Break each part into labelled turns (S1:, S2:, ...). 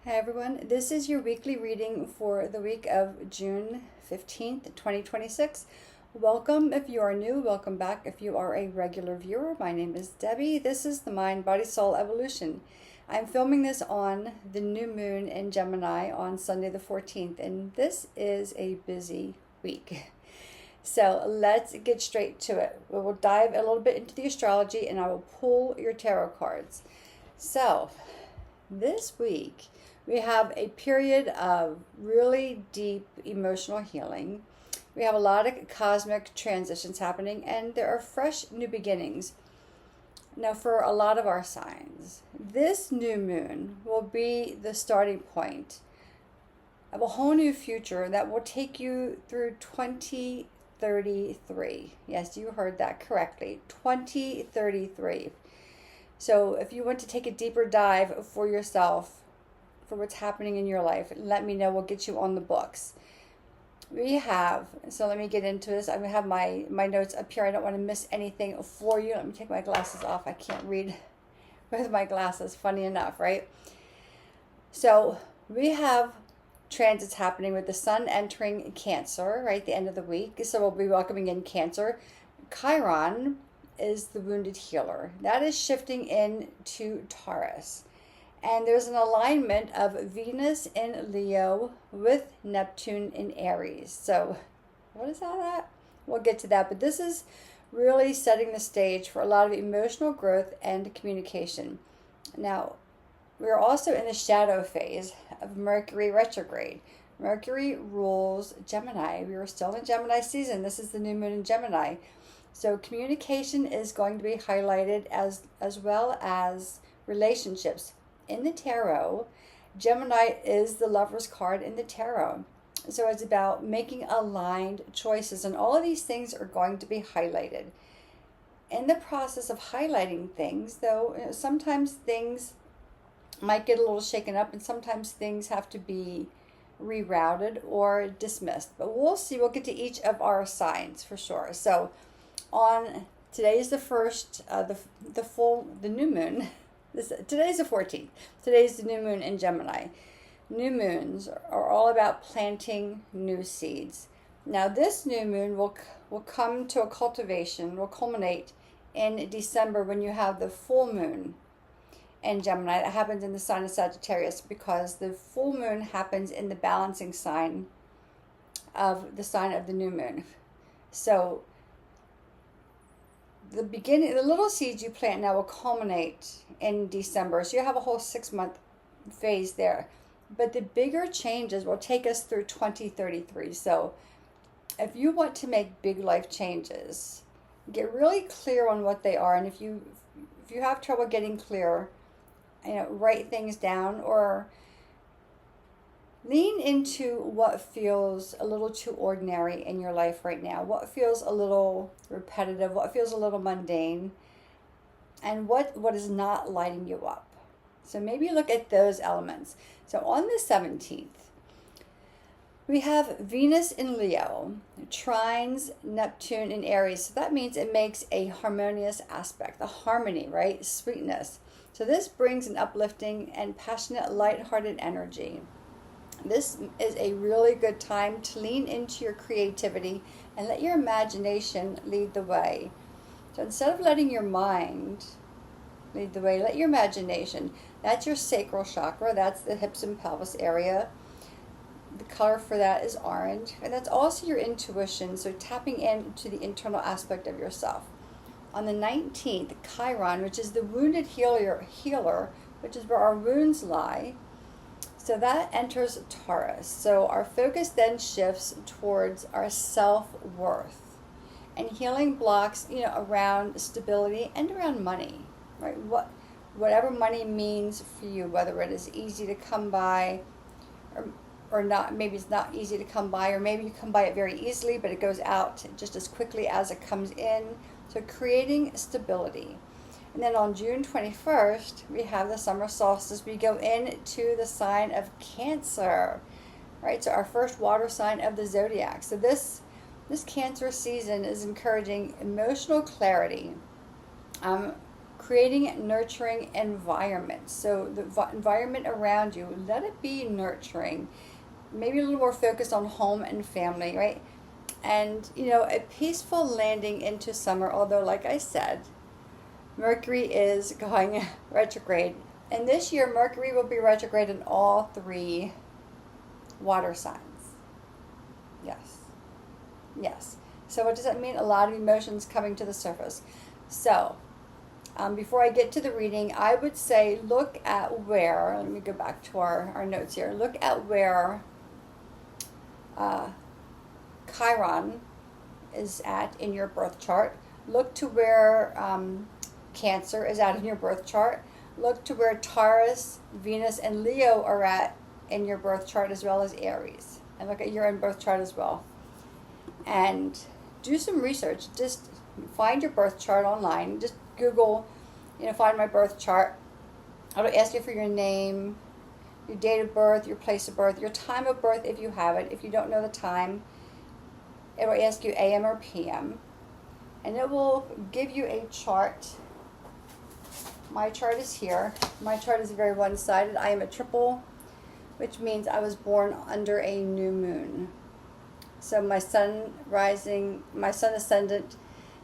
S1: Hi everyone, this is your weekly reading for the week of June 15th, 2026. Welcome if you are new, welcome back if you are a regular viewer. My name is Debbie. This is the Mind, Body, Soul Evolution. I'm filming this on the new moon in Gemini on Sunday the 14th, and this is a busy week. So let's get straight to it. We will dive a little bit into the astrology and I will pull your tarot cards. So this week, we have a period of really deep emotional healing. We have a lot of cosmic transitions happening, and there are fresh new beginnings. Now, for a lot of our signs, this new moon will be the starting point of a whole new future that will take you through 2033. Yes, you heard that correctly, 2033. So if you want to take a deeper dive for yourself, for what's happening in your life, let me know. We'll get you on the books. So let me get into this. I have my notes up here. I don't want to miss anything for you. Let me take my glasses off. I can't read with my glasses, funny enough, right? So we have transits happening with the sun entering Cancer, right, the end of the week. So we'll be welcoming in Cancer. Chiron is the wounded healer. That is shifting into Taurus. And there's an alignment of Venus in Leo with Neptune in Aries. So what is that at? We'll get to that. But this is really setting the stage for a lot of emotional growth and communication. Now, we're also in the shadow phase of Mercury retrograde. Mercury rules Gemini. We are still in Gemini season. This is the new moon in Gemini. So communication is going to be highlighted as well as relationships. In the tarot, Gemini is the Lover's card in the tarot. So it's about making aligned choices, and all of these things are going to be highlighted. In the process of highlighting things, though, sometimes things might get a little shaken up, and sometimes things have to be rerouted or dismissed. But we'll see. We'll get to each of our signs for sure. So on today's the first, the new moon. Today's the 14th. Today's the new moon in Gemini. New moons are all about planting new seeds. Now this new moon will come to a cultivation, will culminate in December when you have the full moon in Gemini. That happens in the sign of Sagittarius because the full moon happens in the balancing sign of the sign of the new moon. So the little seeds you plant now will culminate in December. So you have a whole 6-month phase there. But the bigger changes will take us through 2033. So if you want to make big life changes, get really clear on what they are. And if you have trouble getting clear, write things down or lean into what feels a little too ordinary in your life right now, what feels a little repetitive, what feels a little mundane, and what is not lighting you up. So maybe look at those elements. So on the 17th, we have Venus in Leo, trines Neptune in Aries. So that means it makes a harmonious aspect, the harmony, right? Sweetness. So this brings an uplifting and passionate, lighthearted energy. This is a really good time to lean into your creativity and let your imagination lead the way. So instead of letting your mind lead the way, let your imagination. That's your sacral chakra. That's the hips and pelvis area. The color for that is orange. And that's also your intuition. So tapping into the internal aspect of yourself. On the 19th, Chiron, which is the wounded healer, which is where our wounds lie. So that enters Taurus. So our focus then shifts towards our self-worth and healing blocks, around stability and around money, right? Whatever money means for you, whether it is easy to come by or not. Maybe it's not easy to come by, or maybe you come by it very easily, but it goes out just as quickly as it comes in. So creating stability. And then on June 21st, we have the summer solstice. We go into the sign of Cancer, right? So our first water sign of the zodiac. So this Cancer season is encouraging emotional clarity, creating nurturing environments. So the environment around you, let it be nurturing. Maybe a little more focused on home and family, right? And, a peaceful landing into summer, although, like I said, Mercury is going retrograde. And this year, Mercury will be retrograde in all 3 water signs. Yes. Yes. So what does that mean? A lot of emotions coming to the surface. So, before I get to the reading, I would say look at where, let me go back to our notes here. Look at where Chiron is at in your birth chart. Look to where Cancer is at in your birth chart. Look to where Taurus, Venus, and Leo are at in your birth chart, as well as Aries. And look at your own birth chart as well. And do some research. Just find your birth chart online. Just Google, find my birth chart. It'll ask you for your name, your date of birth, your place of birth, your time of birth if you have it. If you don't know the time, it'll ask you AM or PM. And it will give you a chart. My chart is here. My chart is very one-sided. I am a triple, which means I was born under a new moon. So my sun ascendant,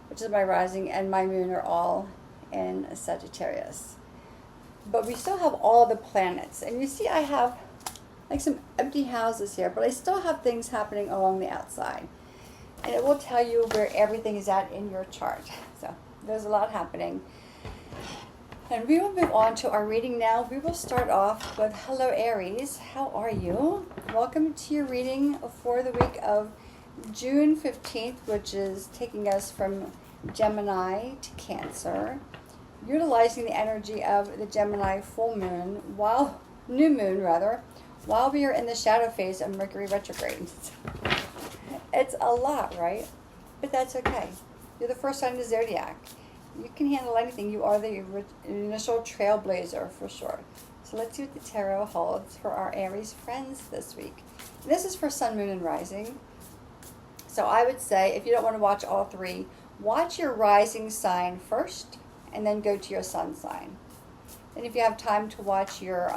S1: which is my rising, and my moon are all in Sagittarius. But we still have all the planets. And you see I have like some empty houses here, but I still have things happening along the outside. And it will tell you where everything is at in your chart. So there's a lot happening. And we will move on to our reading now. We will start off with, hello Aries, how are you? Welcome to your reading for the week of June 15th, which is taking us from Gemini to Cancer, utilizing the energy of the Gemini new moon, while we are in the shadow phase of Mercury retrograde. It's a lot, right? But that's okay. You're the first sign of the zodiac. You can handle anything. You are the initial trailblazer for sure. So let's see what the tarot holds for our Aries friends this week. And this is for sun, moon, and rising. So I would say, if you don't want to watch all 3, watch your rising sign first, and then go to your sun sign. And if you have time to watch your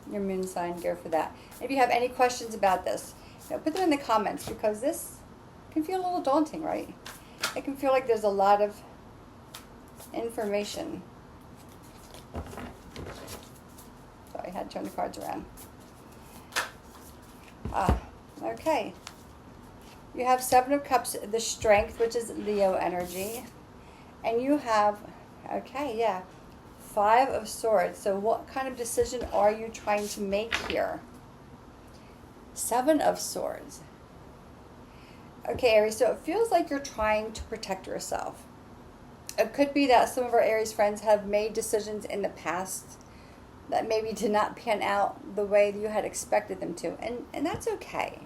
S1: moon sign, go for that. If you have any questions about this, put them in the comments, because this can feel a little daunting, right? It can feel like there's a lot of information. Sorry, I had to turn the cards around. Okay. You have 7 of Cups, the Strength, which is Leo energy. And you have, 5 of Swords. So what kind of decision are you trying to make here? 7 of Swords. Okay, Aries, so it feels like you're trying to protect yourself. It could be that some of our Aries friends have made decisions in the past that maybe did not pan out the way you had expected them to. And that's okay.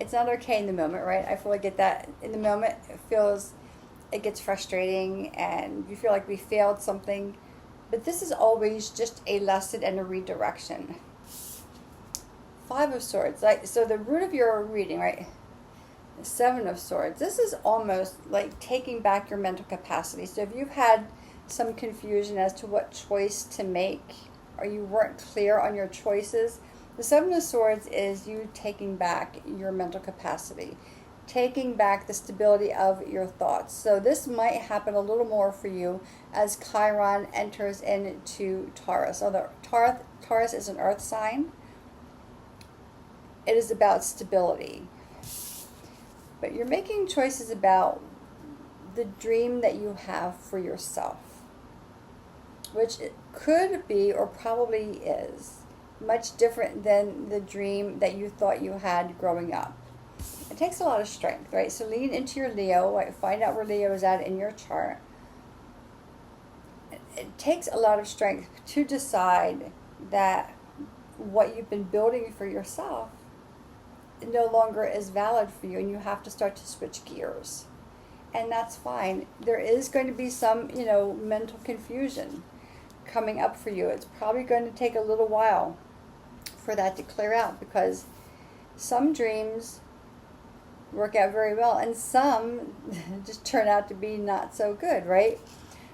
S1: It's not okay in the moment, right? I fully get that. In the moment, it gets frustrating and you feel like we failed something. But this is always just a lesson and a redirection. 5 of Swords. So the root of your reading, right? 7 of Swords. This is almost like taking back your mental capacity. So if you've had some confusion as to what choice to make, or you weren't clear on your choices, the 7 of Swords is you taking back your mental capacity, taking back the stability of your thoughts. So this might happen a little more for you as Chiron enters into Taurus. Although Taurus is an earth sign, it is about stability. But you're making choices about the dream that you have for yourself, which it could be or probably is much different than the dream that you thought you had growing up. It takes a lot of strength, right? So lean into your Leo, right? Find out where Leo is at in your chart. It takes a lot of strength to decide that what you've been building for yourself no longer is valid for you, and you have to start to switch gears. And that's fine. There is going to be some, mental confusion coming up for you. It's probably going to take a little while for that to clear out, because some dreams work out very well and some just turn out to be not so good, right?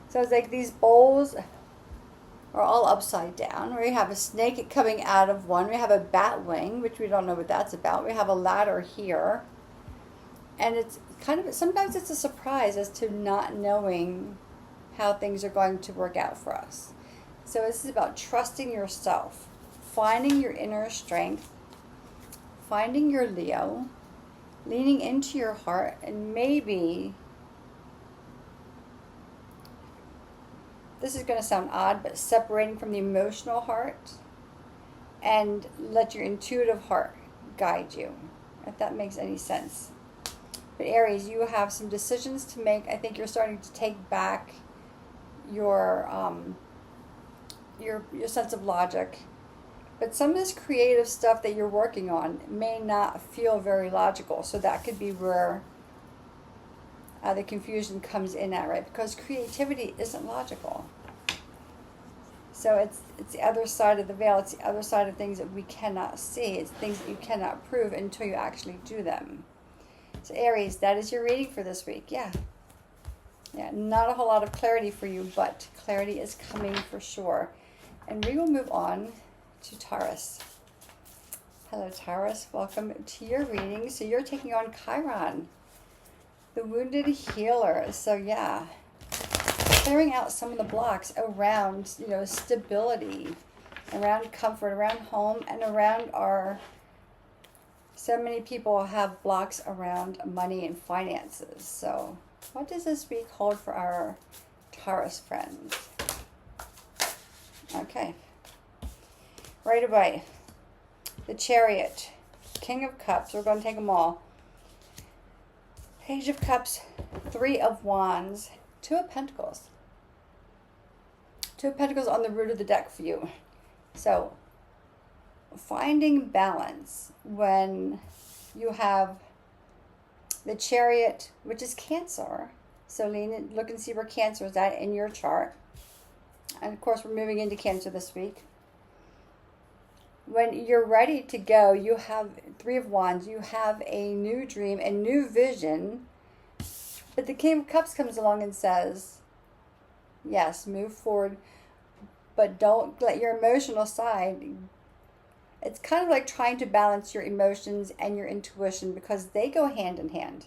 S1: So it's like these bowls are all upside down. We have a snake coming out of one. We have a bat wing, which we don't know what that's about. We have a ladder here. And it's kind of, sometimes it's a surprise as to not knowing how things are going to work out for us. So this is about trusting yourself, finding your inner strength, finding your Leo, leaning into your heart, and maybe, this is going to sound odd, but separating from the emotional heart and let your intuitive heart guide you, if that makes any sense. But Aries, you have some decisions to make. I think you're starting to take back your sense of logic. But some of this creative stuff that you're working on may not feel very logical. So that could be where the confusion comes in at, right? Because creativity isn't logical. So it's the other side of the veil. It's the other side of things that we cannot see. It's things that you cannot prove until you actually do them. So Aries, that is your reading for this week. Yeah, not a whole lot of clarity for you, but clarity is coming for sure. And we will move on to Taurus. Hello, Taurus. Welcome to your reading. So you're taking on Chiron, the wounded healer. So yeah, clearing out some of the blocks around, stability, around comfort, around home, and around our... So many people have blocks around money and finances. So what does this week hold for our Taurus friends? Okay. Right away. The Chariot. King of Cups. We're going to take them all. Page of Cups. 3 of Wands. 2 of Pentacles. 2 of Pentacles on the root of the deck for you. So, finding balance when you have the Chariot, which is Cancer. So look and see where Cancer is at in your chart. And of course, we're moving into Cancer this week. When you're ready to go, you have 3 of Wands. You have a new dream, a new vision. But the King of Cups comes along and says, yes, move forward, but don't let your emotional side... It's kind of like trying to balance your emotions and your intuition because they go hand in hand.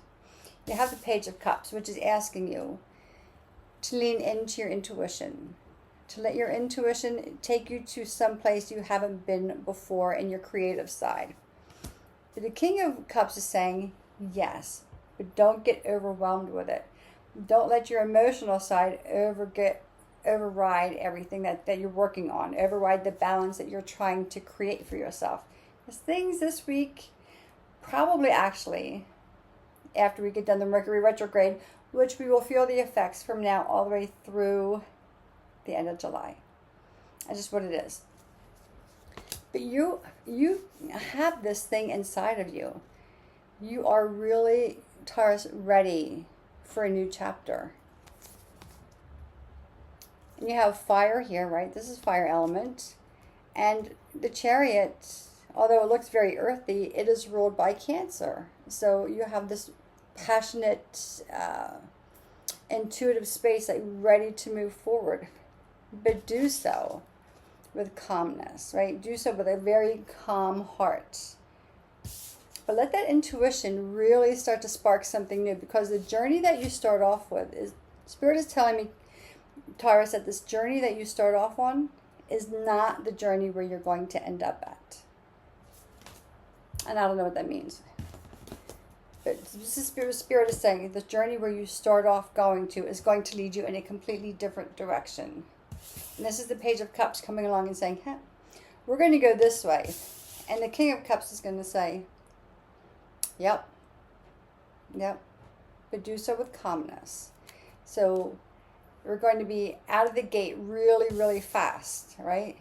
S1: You have the Page of Cups, which is asking you to lean into your intuition, to let your intuition take you to some place you haven't been before in your creative side. But the King of Cups is saying, yes, but don't get overwhelmed with it. Don't let your emotional side override everything that you're working on, override the balance that you're trying to create for yourself. Because things this week, probably actually, after we get done the Mercury retrograde, which we will feel the effects from now all the way through the end of July. That's just what it is. But you have this thing inside of you. You are really, Taurus, ready for a new chapter. And you have fire here, right? This is fire element. And the Chariot, although it looks very earthy, it is ruled by Cancer. So you have this passionate, intuitive space that you're ready to move forward. But do so with calmness, right? Do so with a very calm heart. But let that intuition really start to spark something new, because the journey that you start off with is, Spirit is telling me, Taurus, that this journey that you start off on is not the journey where you're going to end up at. And I don't know what that means. But this is Spirit is saying the journey where you start off going to is going to lead you in a completely different direction. And this is the Page of Cups coming along and saying, we're going to go this way. And the King of Cups is going to say, yep, but do so with calmness. So we're going to be out of the gate really, really fast, right?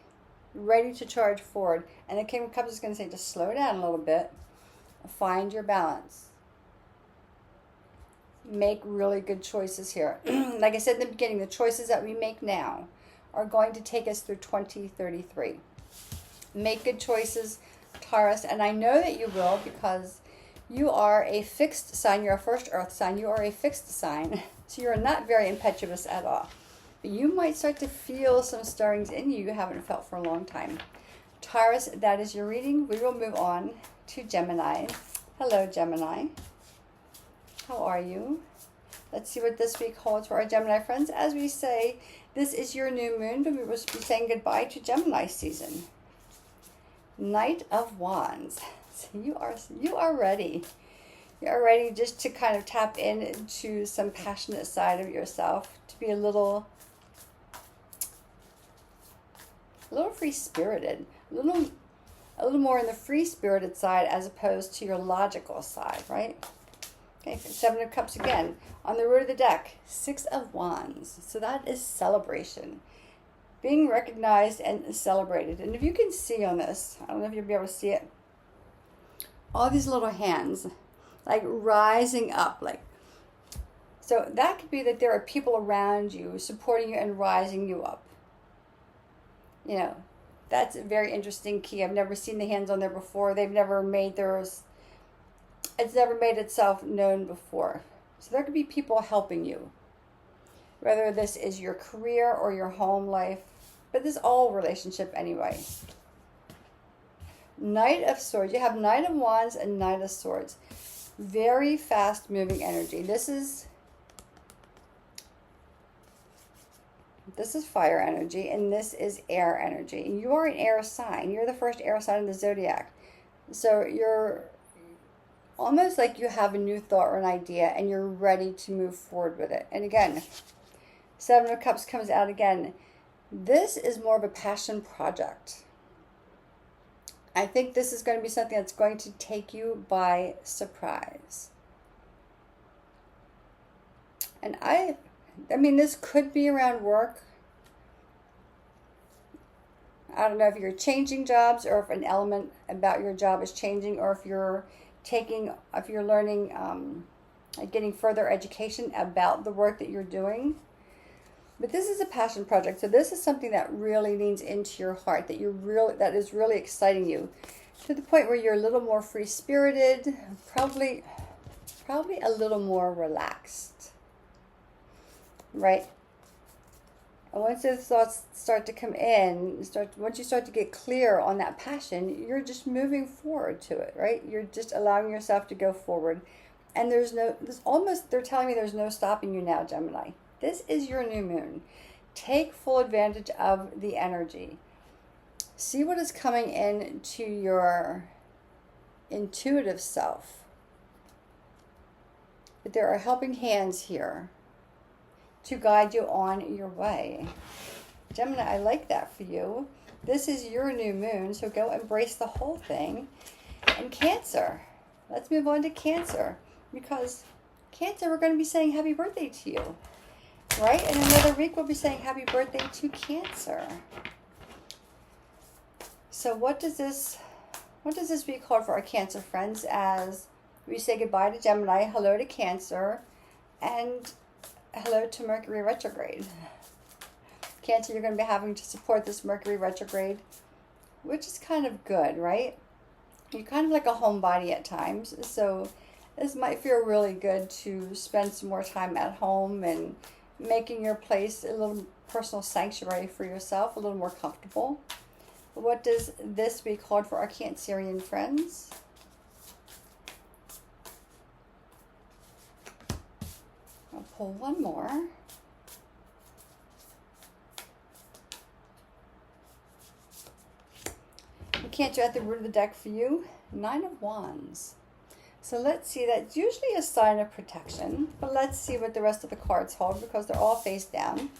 S1: Ready to charge forward. And the King of Cups is going to say, just slow down a little bit. Find your balance. Make really good choices here. Like I said in the beginning, the choices that we make now are going to take us through 2033. Make good choices, Taurus. And I know that you will, because you are a fixed sign. You're a first earth sign. You are a fixed sign. So you're not very impetuous at all. But you might start to feel some stirrings in you haven't felt for a long time. Taurus, that is your reading. We will move on to Gemini. Hello, Gemini. How are you? Let's see what this week holds for our Gemini friends. As we say, this is your new moon, but we will be saying goodbye to Gemini season. Knight of Wands. So you are ready. You're ready just to kind of tap into some passionate side of yourself, to be a little free-spirited, a little more in the free-spirited side as opposed to your logical side, right? Okay, Seven of Cups again. On the root of the deck, Six of Wands. So that is celebration. Being recognized and celebrated. And if you can see on this, I don't know if you'll be able to see it, all these little hands, like rising up, like, so that could be that there are people around you supporting you and rising you up. You know, that's a very interesting key. I've never seen the hands on there before. They've never made theirs, it's never made itself known before. So there could be people helping you, whether this is your career or your home life, but this is all relationship anyway. Knight of Swords. You have Knight of Wands and Knight of Swords. Very fast moving energy. This is fire energy, and this is air energy. And you are an air sign. You're the first air sign in the zodiac. So you're almost like you have a new thought or an idea, and you're ready to move forward with it. And again, Seven of Cups comes out again. This is more of a passion project. I think this is going to be something that's going to take you by surprise. And I mean, this could be around work. I don't know if you're changing jobs or if an element about your job is changing, or if you're learning, getting further education about the work that you're doing. But this is a passion project. So this is something that really leans into your heart, that is really exciting you, to the point where you're a little more free-spirited, probably a little more relaxed. Right? And once those thoughts start to come in, once you start to get clear on that passion, you're just moving forward to it, right? You're just allowing yourself to go forward. And they're telling me there's no stopping you now, Gemini. This is your new moon. Take full advantage of the energy. See what is coming into your intuitive self. But there are helping hands here to guide you on your way. Gemini, I like that for you. This is your new moon, so go embrace the whole thing. And Cancer. Let's move on to Cancer. Because Cancer, we're going to be saying happy birthday to you. Right? In another week, we'll be saying happy birthday to Cancer. So what does this week hold for our Cancer friends as we say goodbye to Gemini, hello to Cancer, and hello to Mercury retrograde. Cancer, you're going to be having to support this Mercury retrograde, which is kind of good, right? You're kind of like a homebody at times, so this might feel really good to spend some more time at home and making your place a little personal sanctuary for yourself, a little more comfortable. What does this week hold for our Cancerian friends? I'll pull one more. Cancer at the root of the deck for you, Nine of Wands. So let's see, that's usually a sign of protection, but let's see what the rest of the cards hold because they're all face down.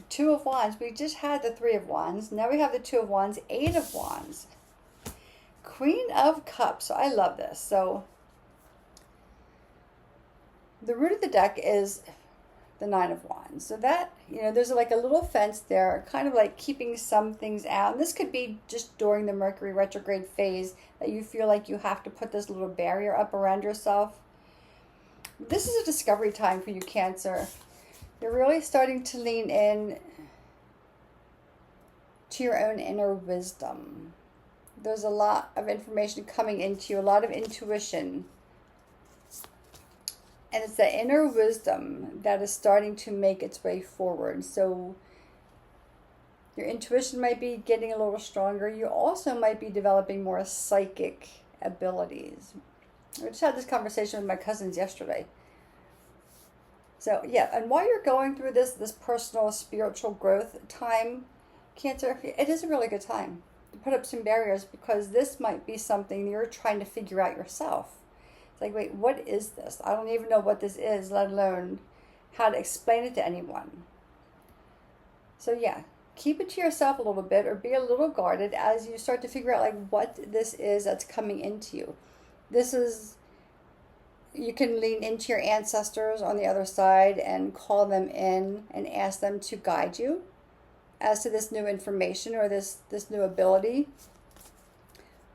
S1: Two of Wands, we just had the Three of Wands. Now we have the Two of Wands, Eight of Wands. Queen of Cups, so I love this. So the root of the deck is the Nine of Wands. So that, there's like a little fence there, kind of like keeping some things out. And this could be just during the Mercury retrograde phase that you feel like you have to put this little barrier up around yourself. This is a discovery time for you, Cancer. You're really starting to lean in to your own inner wisdom. There's a lot of information coming into you, a lot of intuition. And it's the inner wisdom that is starting to make its way forward. So your intuition might be getting a little stronger. You also might be developing more psychic abilities. I just had this conversation with my cousins yesterday. So yeah, and while you're going through this personal spiritual growth time, Cancer, it is a really good time to put up some barriers, because this might be something you're trying to figure out yourself. It's like, wait, what is this? I don't even know what this is, let alone how to explain it to anyone. So yeah, keep it to yourself a little bit, or be a little guarded as you start to figure out like what this is that's coming into you. This is, you can lean into your ancestors on the other side and call them in and ask them to guide you as to this new information or this new ability.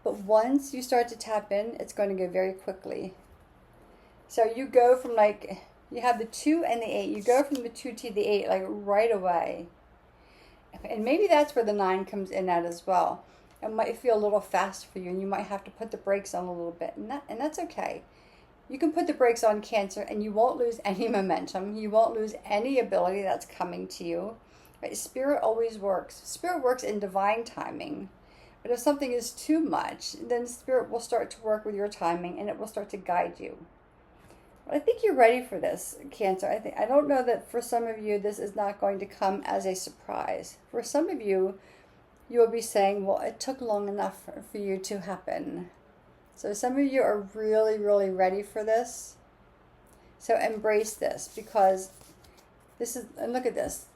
S1: But once you start to tap in, it's going to go very quickly. So you go from like, you have the 2 and the 8. You go from the 2 to the 8 like right away. And maybe that's where the 9 comes in at as well. It might feel a little fast for you, and you might have to put the brakes on a little bit. And that's okay. You can put the brakes on, Cancer, and you won't lose any momentum. You won't lose any ability that's coming to you. Right? Spirit always works. Spirit works in divine timing. But if something is too much, then Spirit will start to work with your timing, and it will start to guide you. But I think you're ready for this, Cancer. I don't know that for some of you this is not going to come as a surprise. For some of you, you will be saying, well, it took long enough for you to happen. So some of you are really, really ready for this. So embrace this, because this is, and look at this.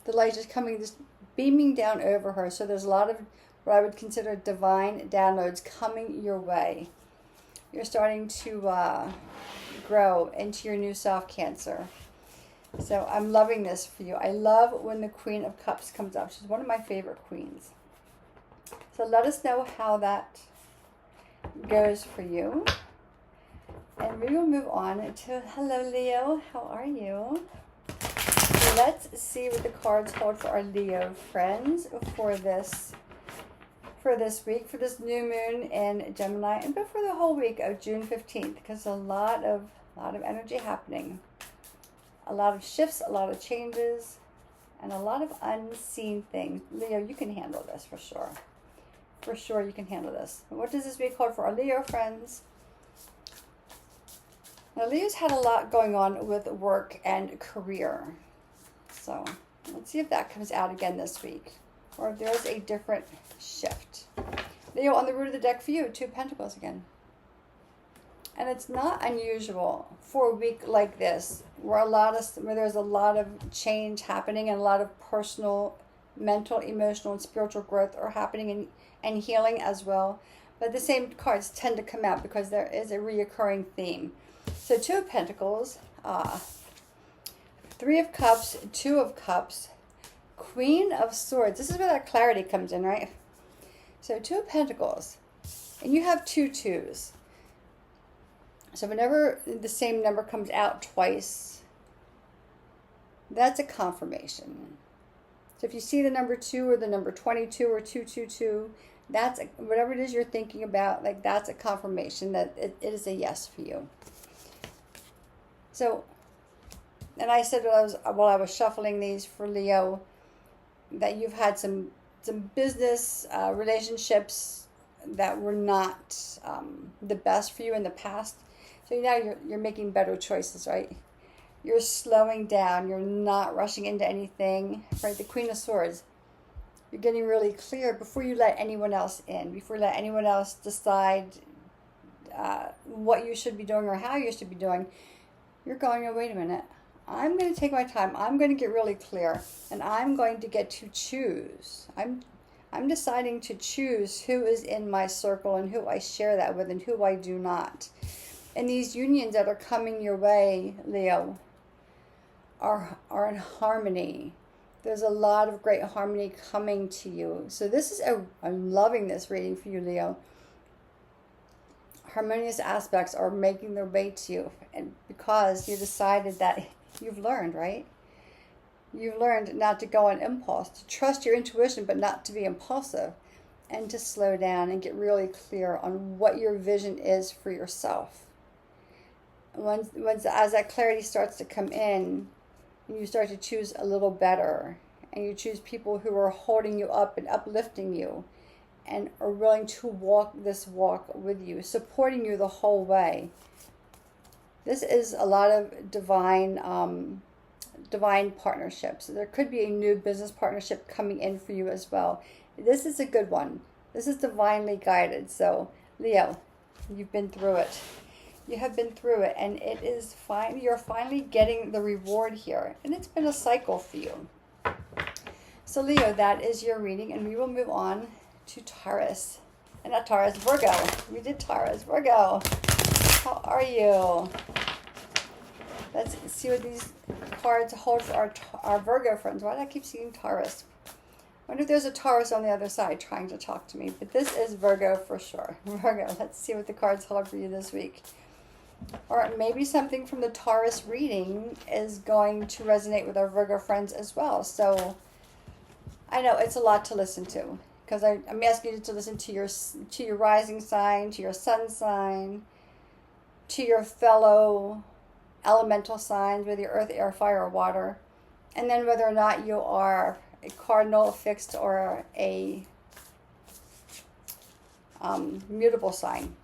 S1: The light is coming, just beaming down over her. So there's a lot of what I would consider divine downloads coming your way. You're starting to grow into your new self, Cancer. So I'm loving this for you. I love when the Queen of Cups comes up. She's one of my favorite queens. So let us know how that goes for you. And we will move on to, hello Leo, how are you? So let's see what the cards hold for our Leo friends for this week, for this new moon in Gemini, and but for the whole week of June 15th, because a lot of energy happening. A lot of shifts, a lot of changes, and a lot of unseen things. Leo, you can handle this for sure. For sure you can handle this. And what does this week hold for our Leo friends? Now, Leo's had a lot going on with work and career. So let's see if that comes out again this week, or if there's a different shift. Leo, on the root of the deck for you, 2 of Pentacles again. And it's not unusual for a week like this, where there's a lot of change happening, and a lot of personal, mental, emotional, and spiritual growth are happening, and healing as well. But the same cards tend to come out because there is a reoccurring theme. So 2 of Pentacles, 3 of Cups, 2 of Cups, Queen of Swords. This is where that clarity comes in, right? So 2 of Pentacles, and you have 2 2s. So whenever the same number comes out twice, that's a confirmation. So if you see the number 2 or the number 22 or 222, that's whatever it is you're thinking about, like that's a confirmation that it is a yes for you. So, and I said while I was shuffling these for Leo, that you've had some business relationships that were not the best for you in the past. So now you're making better choices, right? You're slowing down. You're not rushing into anything, right? The Queen of Swords. You're getting really clear before you let anyone else in, before you let anyone else decide what you should be doing or how you should be doing. You're going, oh, wait a minute. I'm going to take my time. I'm going to get really clear, and I'm going to get to choose. I'm deciding to choose who is in my circle and who I share that with and who I do not. And these unions that are coming your way, Leo, are in harmony. There's a lot of great harmony coming to you. So this is I'm loving this reading for you, Leo. Harmonious aspects are making their way to you, and because you decided that you've learned, right? You've learned not to go on impulse, to trust your intuition, but not to be impulsive, and to slow down and get really clear on what your vision is for yourself. as that clarity starts to come in, and you start to choose a little better, and you choose people who are holding you up and uplifting you, and are willing to walk this walk with you, supporting you the whole way. This is a lot of divine partnerships. There could be a new business partnership coming in for you as well. This is a good one. This is divinely guided. So, Leo, you've been through it. You have been through it, and it is fine. You're finally getting the reward here, and it's been a cycle for you. So, Leo, that is your reading, and we will move on to Taurus. And not Taurus, Virgo. We did Taurus, Virgo. How are you? Let's see what these cards hold for our Virgo friends. Why do I keep seeing Taurus? I wonder if there's a Taurus on the other side trying to talk to me. But this is Virgo for sure. Virgo, let's see what the cards hold for you this week. Or maybe something from the Taurus reading is going to resonate with our Virgo friends as well. So I know it's a lot to listen to, because I'm asking you to listen to your rising sign, to your sun sign, to your fellow elemental signs, whether you're earth, air, fire, or water, and then whether or not you are a cardinal, fixed, or a mutable sign.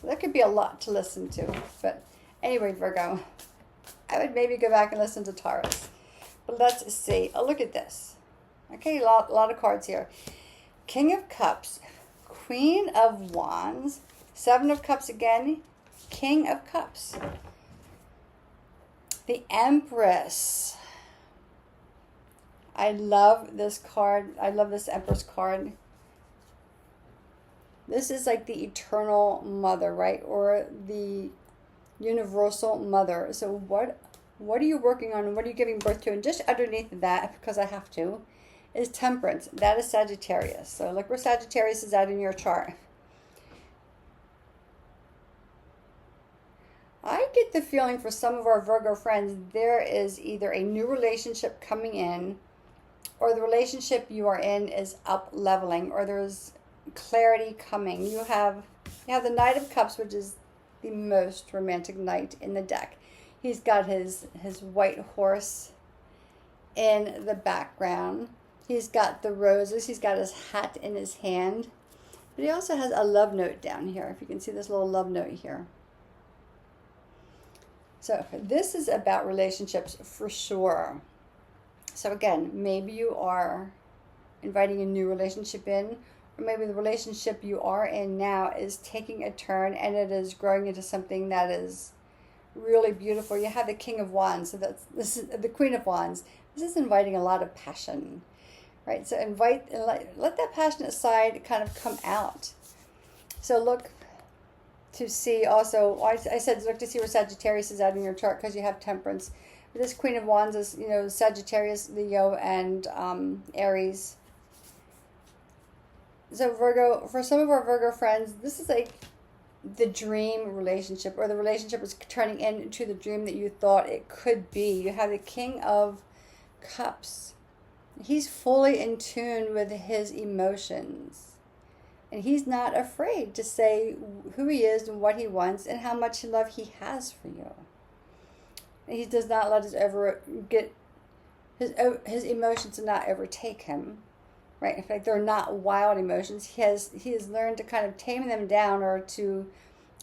S1: So that could be a lot to listen to. But anyway, Virgo, I would maybe go back and listen to Taurus. But let's see. Oh, look at this. Okay, a lot of cards here. King of Cups, Queen of Wands, Seven of Cups again, King of Cups. The Empress. I love this card. I love this Empress card. This is like the eternal mother, right? Or the universal mother. So what are you working on, and what are you giving birth to? And just underneath that, because I have to, is Temperance. That is Sagittarius. So look where Sagittarius is at in your chart. I get the feeling for some of our Virgo friends, there is either a new relationship coming in, or the relationship you are in is up leveling, or there's clarity coming. You have the Knight of Cups, which is the most romantic knight in the deck. He's got his white horse in the background. He's got the roses. He's got his hat in his hand. But he also has a love note down here, if you can see this little love note here. So this is about relationships for sure. So again, maybe you are inviting a new relationship in, or maybe the relationship you are in now is taking a turn and it is growing into something that is really beautiful. You have the King of Wands, so this is the Queen of Wands. This is inviting a lot of passion, right? So invite and let that passionate side kind of come out. So look to see also, I said look to see where Sagittarius is at in your chart, because you have Temperance. This Queen of Wands is, Sagittarius, Leo, and Aries. So Virgo, for some of our Virgo friends, this is like the dream relationship, or the relationship is turning into the dream that you thought it could be. You have the King of Cups. He's fully in tune with his emotions. And he's not afraid to say who he is and what he wants and how much love he has for you. And he does not let his emotions to not overtake him. Right? In fact, they're not wild emotions. He has learned to kind of tame them down, or to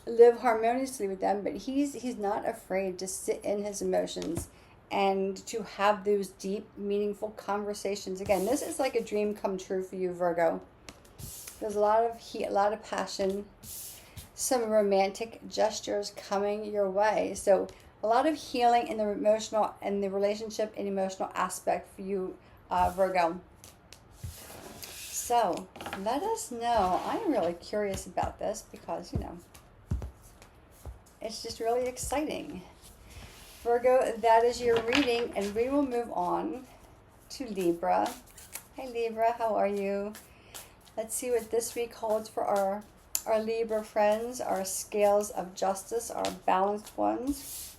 S1: live harmoniously with them, but he's not afraid to sit in his emotions and to have those deep, meaningful conversations. Again, this is like a dream come true for you, Virgo. There's a lot of heat, a lot of passion, some romantic gestures coming your way. So a lot of healing in the emotional and the relationship and emotional aspect for you, Virgo. So let us know. I'm really curious about this because, it's just really exciting. Virgo, that is your reading, and we will move on to Libra. Hi, Libra. How are you? Let's see what this week holds for our Libra friends, our scales of justice, our balanced ones.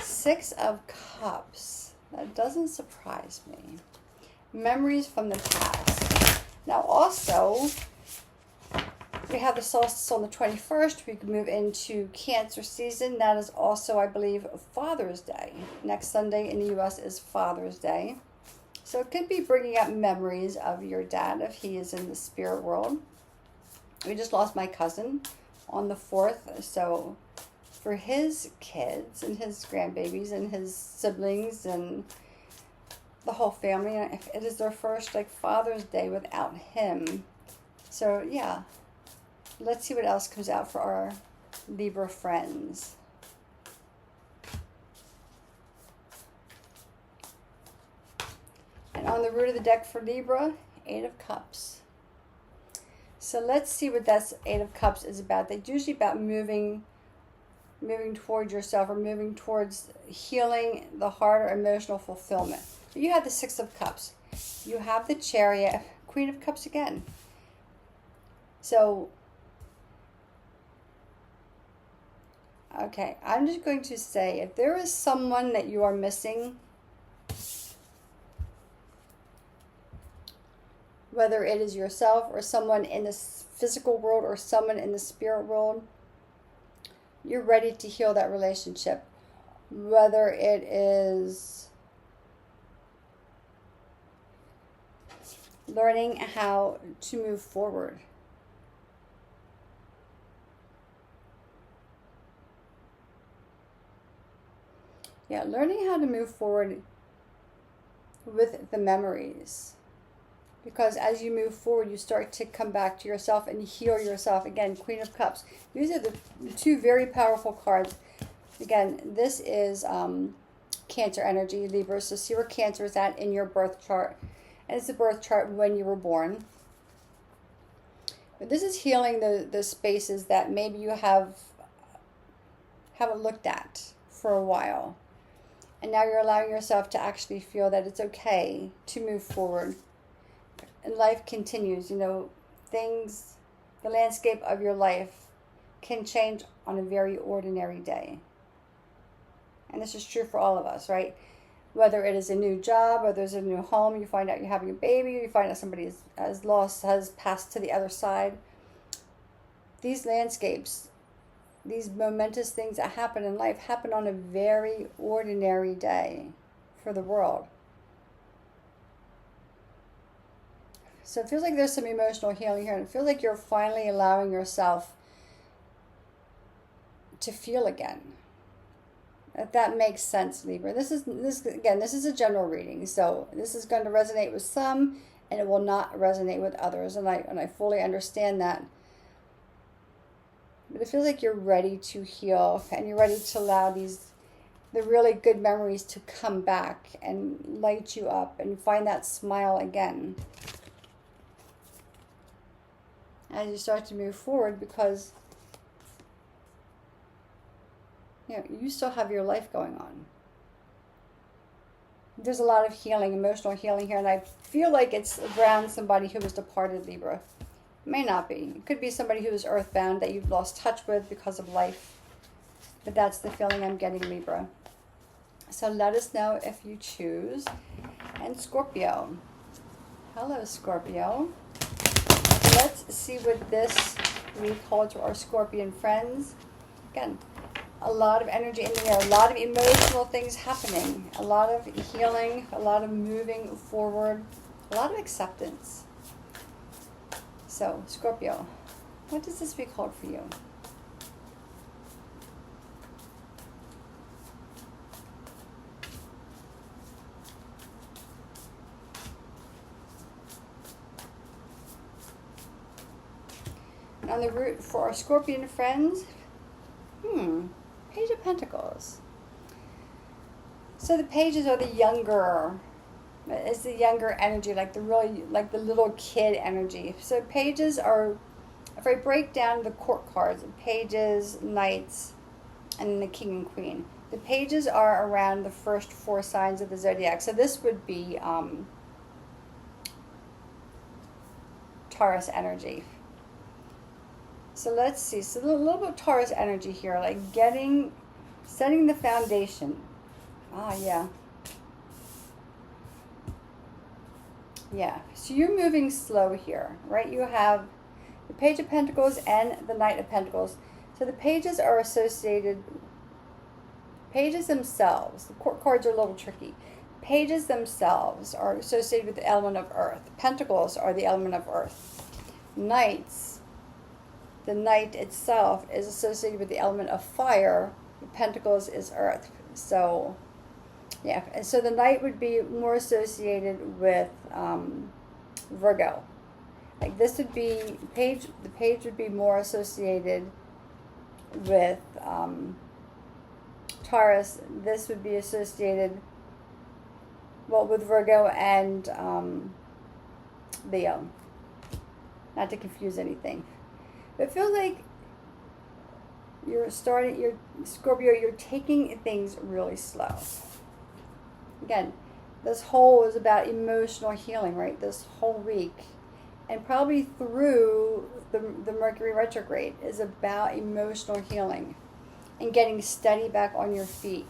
S1: Six of Cups. That doesn't surprise me. Memories from the past. Now also, We have the solstice on the 21st. We can move into Cancer season. That is also, I believe, Father's Day. Next Sunday in the U.S. is Father's Day. So it could be bringing up memories of your dad if he is in the spirit world. We just lost my cousin on the 4th. So for his kids and his grandbabies and his siblings and the whole family, it is their first like Father's Day without him. So yeah, let's see what else comes out for our Libra friends. And on the root of the deck for Libra, 8 of Cups. So let's see what that 8 of Cups is about. It's usually about moving towards yourself or moving towards healing the heart or emotional fulfillment. You have the 6 of Cups. You have the Chariot, Queen of Cups again. So, okay, I'm just going to say, if there is someone that you are missing, whether it is yourself or someone in the physical world or someone in the spirit world, you're ready to heal that relationship. Whether it is learning how to move forward. Yeah, learning how to move forward with the memories. Because as you move forward, you start to come back to yourself and heal yourself. Again, Queen of Cups. These are the 2 very powerful cards. Again, this is Cancer energy, Libra. So see where Cancer is at in your birth chart. And it's the birth chart when you were born. But this is healing the spaces that maybe you haven't looked at for a while. And now you're allowing yourself to actually feel that it's okay to move forward. And life continues, you know, things, the landscape of your life can change on a very ordinary day. And this is true for all of us, right? Whether it is a new job or there's a new home, you find out you're having a baby, you find out somebody has passed to the other side. These landscapes, these momentous things that happen in life happen on a very ordinary day for the world. So it feels like there's some emotional healing here, and it feels like you're finally allowing yourself to feel again. If that makes sense, Libra. This is a general reading, so this is going to resonate with some, and it will not resonate with others, and I fully understand that. But it feels like you're ready to heal, and you're ready to allow the really good memories to come back and light you up and find that smile again as you start to move forward, because you still have your life going on. There's a lot of healing, emotional healing here, and I feel like it's around somebody who was departed, Libra. It may not be. It could be somebody who is earthbound that you've lost touch with because of life. But that's the feeling I'm getting, Libra. So let us know if you choose. And Scorpio. Hello, Scorpio. Let's see what this week holds for our Scorpion friends. Again, a lot of energy in the air, a lot of emotional things happening, a lot of healing, a lot of moving forward, a lot of acceptance. So, Scorpio, what does this week hold for you? And on the route for our Scorpion friends, Page of Pentacles. So the pages are the younger, it's the younger energy, like the little kid energy. So pages are, if I break down the court cards, pages, knights, and the king and queen. The pages are around the first 4 signs of the zodiac. So this would be Taurus energy. So let's see. So a little bit of Taurus energy here, like setting the foundation. Yeah. Yeah. So you're moving slow here, right? You have the Page of Pentacles and the Knight of Pentacles. So the pages are associated, pages themselves, the court cards are a little tricky. Pages themselves are associated with the element of earth. Pentacles are the element of earth. Knights, the knight itself is associated with the element of fire. The Pentacles is earth. So, yeah. And so the knight would be more associated with Virgo. Like this would be, the page would be more associated with Taurus. This would be associated, well, with Virgo and Leo. Not to confuse anything. But it feels like Scorpio, you're taking things really slow. Again, this whole is about emotional healing, right? This whole week. And probably through the Mercury retrograde is about emotional healing and getting steady back on your feet.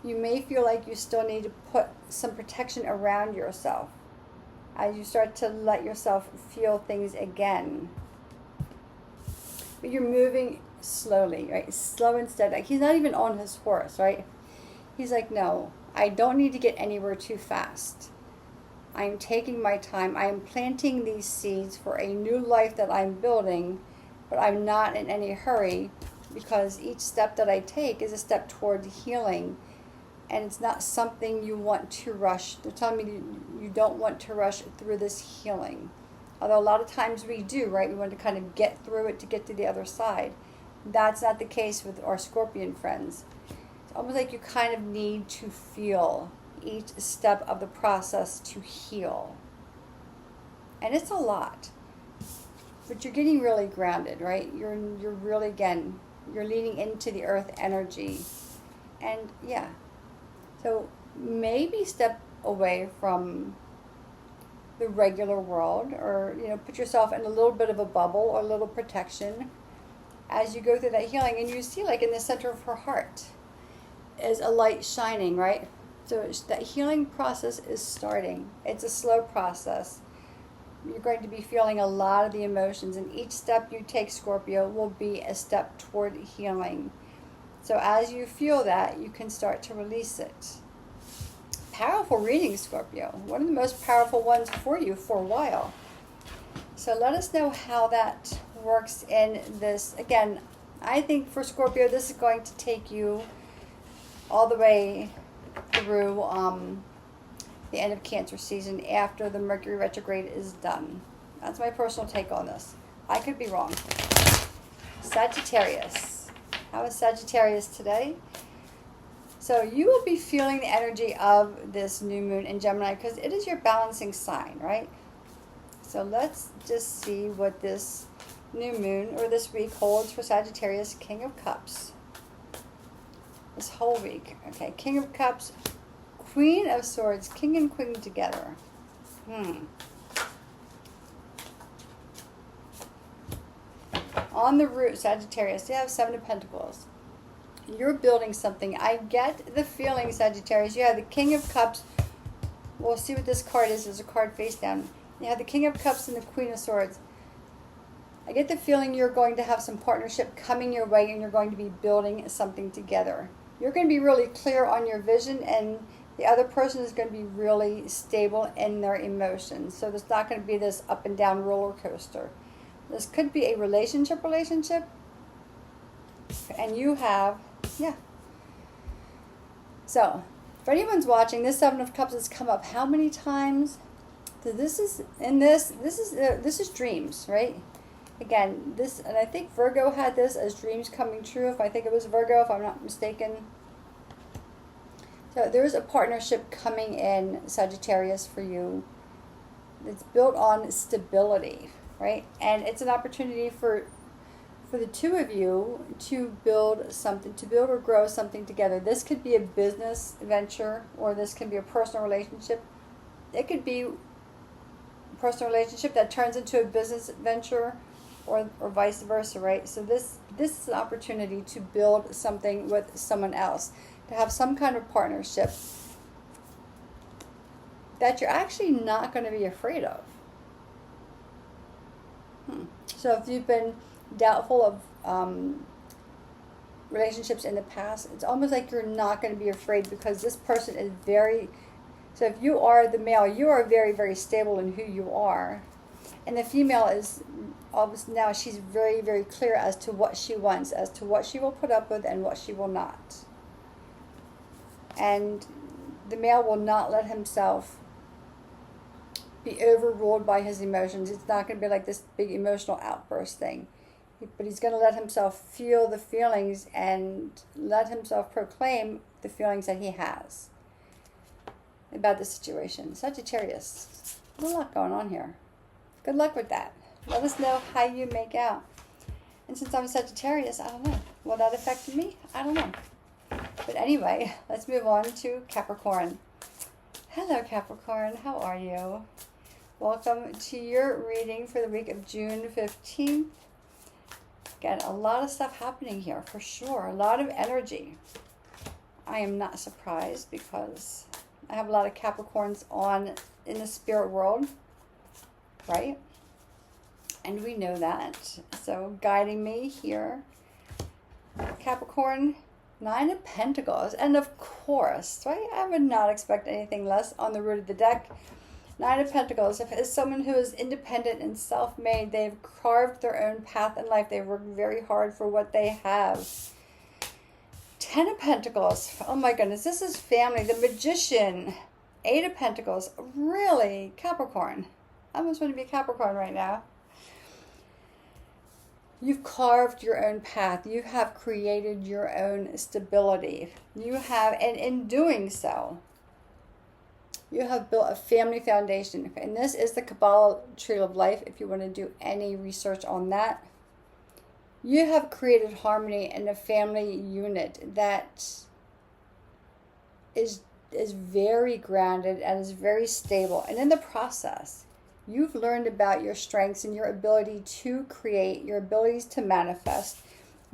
S1: You may feel like you still need to put some protection around yourself as you start to let yourself feel things again. But you're moving slowly, right? Slow and steady. Like he's not even on his horse, right? He's like, no, I don't need to get anywhere too fast. I'm taking my time. I am planting these seeds for a new life that I'm building, but I'm not in any hurry because each step that I take is a step toward healing, and it's not something you want to rush. They're telling me you don't want to rush through this healing. Although a lot of times we do, right? We want to kind of get through it to get to the other side. That's not the case with our Scorpion friends. It's almost like you kind of need to feel each step of the process to heal. And it's a lot. But you're getting really grounded, right? You're really, again, you're leaning into the earth energy. And yeah. So maybe step away from the regular world, or put yourself in a little bit of a bubble or a little protection as you go through that healing. And you see, like in the center of her heart is a light shining, right? So that healing process is starting. It's a slow process. You're going to be feeling a lot of the emotions, and each step you take, Scorpio, will be a step toward healing. So as you feel that, you can start to release it. Powerful reading, Scorpio. One of the most powerful ones for you for a while. So let us know how that works in this. Again, I think for Scorpio, this is going to take you all the way through the end of Cancer season after the Mercury retrograde is done. That's my personal take on this. I could be wrong. Sagittarius. How is Sagittarius today? So you will be feeling the energy of this new moon in Gemini because it is your balancing sign, right? So let's just see what this new moon or this week holds for Sagittarius. King of Cups. This whole week. Okay, King of Cups, Queen of Swords, King and Queen together. On the root, Sagittarius, you have Seven of Pentacles. You're building something. I get the feeling, Sagittarius. You have the King of Cups. We'll see what this card is. There's a card face down. You have the King of Cups and the Queen of Swords. I get the feeling you're going to have some partnership coming your way, and you're going to be building something together. You're going to be really clear on your vision, and the other person is going to be really stable in their emotions. So there's not going to be this up and down roller coaster. This could be a relationship, and you have, So, if anyone's watching, this Seven of Cups has come up how many times? So this is dreams, right? Again, this, and I think Virgo had this as dreams coming true. If I think it was Virgo, if I'm not mistaken. So there's a partnership coming in, Sagittarius, for you. It's built on stability, right? And it's an opportunity for the two of you to build something, to build or grow something together. This could be a business venture, or this can be a personal relationship. It could be a personal relationship that turns into a business venture, or vice versa, right? So this is an opportunity to build something with someone else, to have some kind of partnership that you're actually not going to be afraid of. So So if you've been doubtful of relationships in the past, it's almost like you're not going to be afraid, because this person is very, so if you are the male, you are very, very stable in who you are. And the female is, obviously now she's very, very clear as to what she wants, as to what she will put up with and what she will not. And the male will not let himself be overruled by his emotions. It's not going to be like this big emotional outburst thing. But he's going to let himself feel the feelings and let himself proclaim the feelings that he has about the situation. Sagittarius, there's a lot going on here. Good luck with that. Let us know how you make out. And since I'm Sagittarius, I don't know. Will that affect me? I don't know. But anyway, let's move on to Capricorn. Hello, Capricorn. How are you? Welcome to your reading for the week of June 15th. Again, a lot of stuff happening here for sure. A lot of energy. I am not surprised because I have a lot of Capricorns on in the spirit world, right? And we know that. So guiding me here, Capricorn, 9 of Pentacles. And of course, right? I would not expect anything less on the root of the deck. 9 of Pentacles. If it's someone who is independent and self-made, they've carved their own path in life. They've worked very hard for what they have. 10 of Pentacles. Oh my goodness, this is family. The Magician. 8 of Pentacles. Really? Capricorn. I almost want to be a Capricorn right now. You've carved your own path. You have created your own stability. You have, and in doing so, you have built a family foundation. And this is the Kabbalah tree of life, if you want to do any research on that. You have created harmony in a family unit that is very grounded and is very stable. And in the process, you've learned about your strengths and your ability to create, your abilities to manifest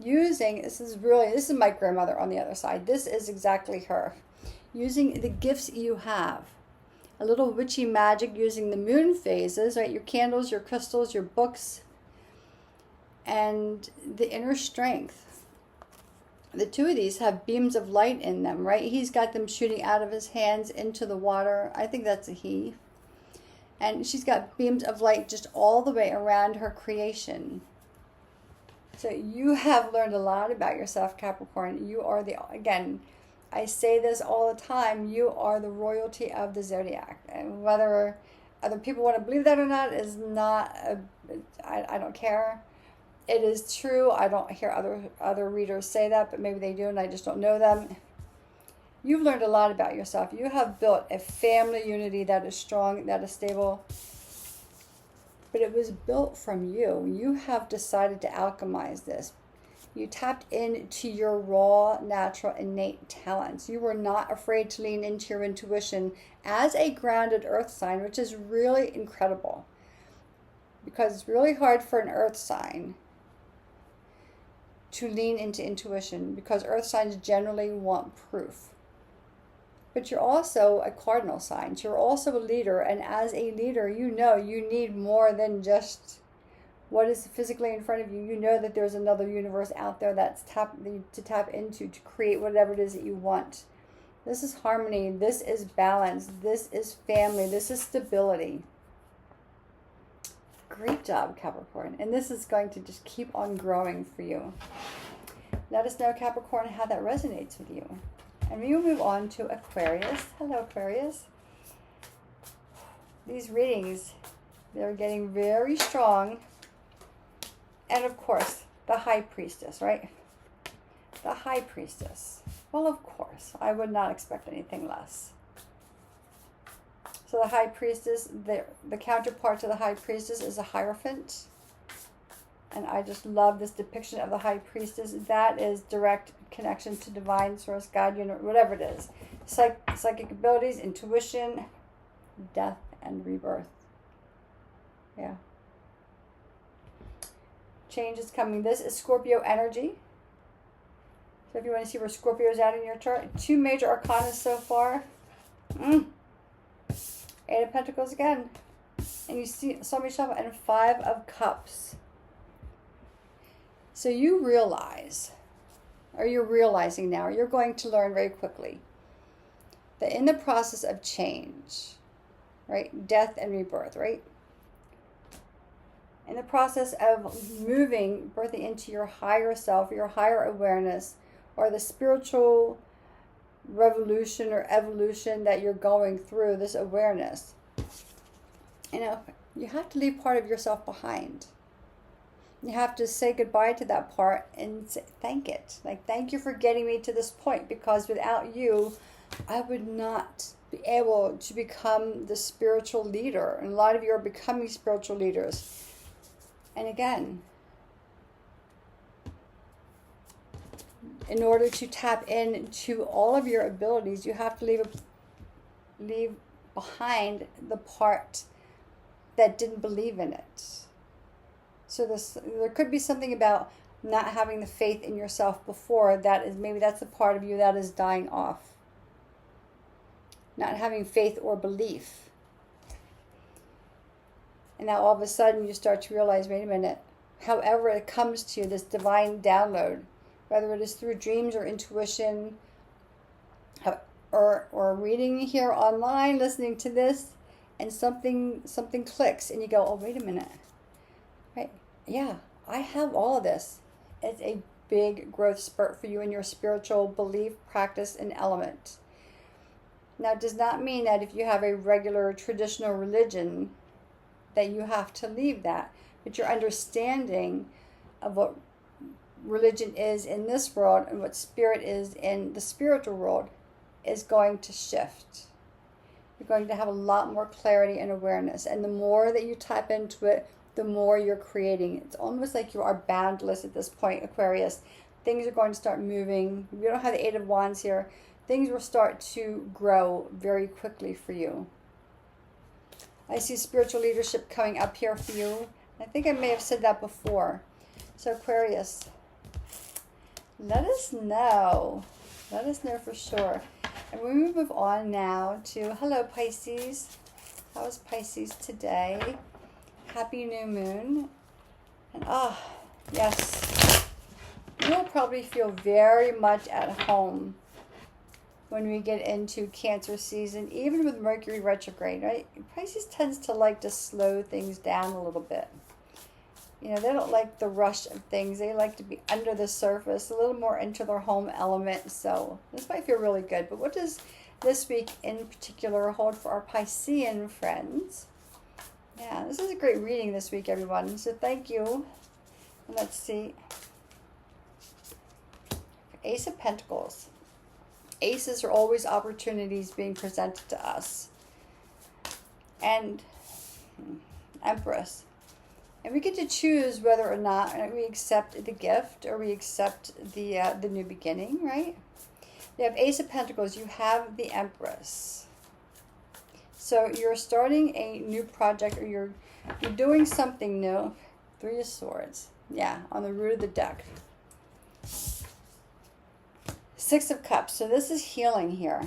S1: using, this is my grandmother on the other side. This is exactly her. Using the gifts you have. A little witchy magic using the moon phases, right? Your candles, your crystals, your books, and the inner strength. The two of these have beams of light in them, right? He's got them shooting out of his hands into the water. I think that's a he. And she's got beams of light just all the way around her creation. So you have learned a lot about yourself, Capricorn. You are again, I say this all the time, you are the royalty of the zodiac. And whether other people want to believe that or not is not, I don't care. It is true. I don't hear other readers say that, but maybe they do and I just don't know them. You've learned a lot about yourself. You have built a family unity that is strong, that is stable. But it was built from you. You have decided to alchemize this. You tapped into your raw, natural, innate talents. You were not afraid to lean into your intuition as a grounded earth sign, which is really incredible. Because it's really hard for an earth sign to lean into intuition, because earth signs generally want proof. But you're also a cardinal sign. You're also a leader, and as a leader, you know you need more than just what is physically in front of you. You know that there's another universe out there that's to tap into to create whatever it is that you want. This is harmony. This is balance. This is family. This is stability. Great job, Capricorn. And this is going to just keep on growing for you. Let us know, Capricorn, how that resonates with you. And we will move on to Aquarius. Hello, Aquarius. These readings, they're getting very strong. And of course, the High Priestess, right? The High Priestess. Well, of course, I would not expect anything less. So the High Priestess, the counterpart to the High Priestess is a Hierophant. And I just love this depiction of the High Priestess. That is direct connection to divine source, God, whatever it is. Psychic abilities, intuition, death, and rebirth. Yeah. Change is coming. This is Scorpio energy. So if you want to see where Scorpio is at in your chart, 2 major arcana so far. 8 of Pentacles again. And you saw me shuffle, and 5 of Cups. So you realize, or you're realizing now, or you're going to learn very quickly, that in the process of change, right, death and rebirth, right, in the process of moving, birthing into your higher self, your higher awareness, or the spiritual revolution or evolution that you're going through, this awareness, you have to leave part of yourself behind. You have to say goodbye to that part and thank it. Like, thank you for getting me to this point, because without you, I would not be able to become the spiritual leader. And a lot of you are becoming spiritual leaders. And again, in order to tap into all of your abilities, you have to leave behind the part that didn't believe in it. So there could be something about not having the faith in yourself before. Maybe that's the part of you that is dying off. Not having faith or belief. And now all of a sudden you start to realize, wait a minute, however it comes to you, this divine download, whether it is through dreams or intuition, or reading here online, listening to this, and something clicks and you go, oh, wait a minute. Right? Yeah, I have all of this. It's a big growth spurt for you in your spiritual belief, practice, and element. Now, it does not mean that if you have a regular traditional religion that you have to leave that. But your understanding of what religion is in this world and what spirit is in the spiritual world is going to shift. You're going to have a lot more clarity and awareness. And the more that you tap into it, the more you're creating. It's almost like you are boundless at this point, Aquarius. Things are going to start moving. We don't have the Eight of Wands here. Things will start to grow very quickly for you. I see spiritual leadership coming up here for you. I think I may have said that before. So Aquarius, let us know. Let us know for sure. And we move on now to, hello Pisces. How is Pisces today? Happy new moon. And yes, you'll probably feel very much at home when we get into Cancer season, even with Mercury retrograde, right? Pisces tends to like to slow things down a little bit. They don't like the rush of things. They like to be under the surface, a little more into their home element. So this might feel really good. But what does this week in particular hold for our Piscean friends? Yeah, this is a great reading this week, everyone. So thank you. And let's see. Ace of Pentacles. Aces are always opportunities being presented to us. And Empress. And we get to choose whether or not we accept the gift or we accept the new beginning, right? You have Ace of Pentacles. You have the Empress. So you're starting a new project, or you're doing something new. Three of Swords. Yeah, on the root of the deck. Six of Cups. So this is healing here.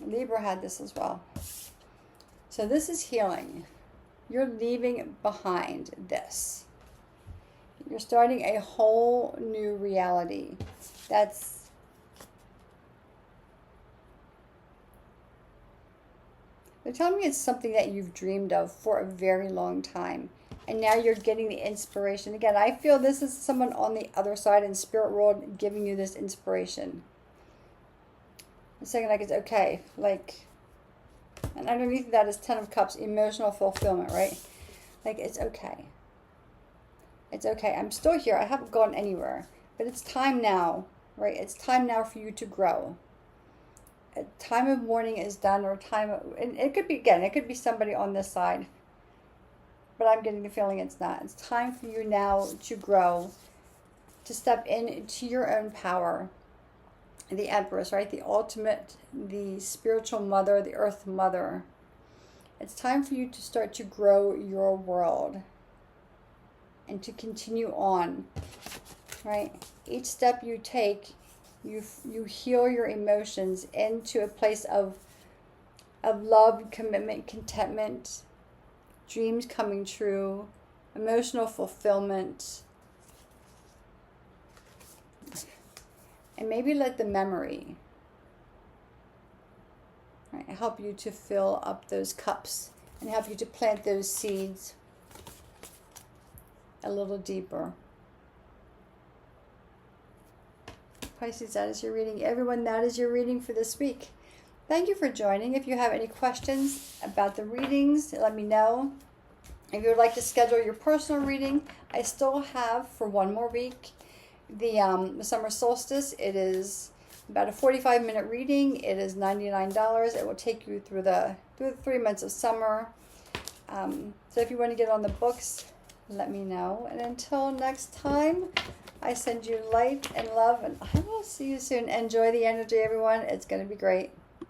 S1: Libra had this as well. So this is healing. You're leaving behind this. You're starting a whole new reality. They're telling me it's something that you've dreamed of for a very long time. And now you're getting the inspiration. Again, I feel this is someone on the other side in spirit world giving you this inspiration. I'm saying like it's okay. And underneath that is Ten of Cups, emotional fulfillment, right? Like, it's okay. It's okay. I'm still here. I haven't gone anywhere. But it's time now, right? It's time now for you to grow. A time of mourning is done, or and it could be, again, it could be somebody on this side. But I'm getting the feeling it's not. It's time for you now to grow, to step into your own power. The Empress, right? The ultimate, the spiritual mother, the earth mother. It's time for you to start to grow your world and to continue on, right? Each step you take, you heal your emotions into a place of love, commitment, contentment, dreams coming true, emotional fulfillment. And maybe let the memory, right, help you to fill up those cups and help you to plant those seeds a little deeper. Pisces, that is your reading. Everyone, that is your reading for this week. Thank you for joining. If you have any questions about the readings, let me know. If you would like to schedule your personal reading, I still have for one more week the summer solstice. It is about a 45-minute reading. It is $99. It will take you through the 3 months of summer. So if you want to get on the books, let me know. And until next time, I send you light and love, and I will see you soon. Enjoy the energy, everyone. It's going to be great.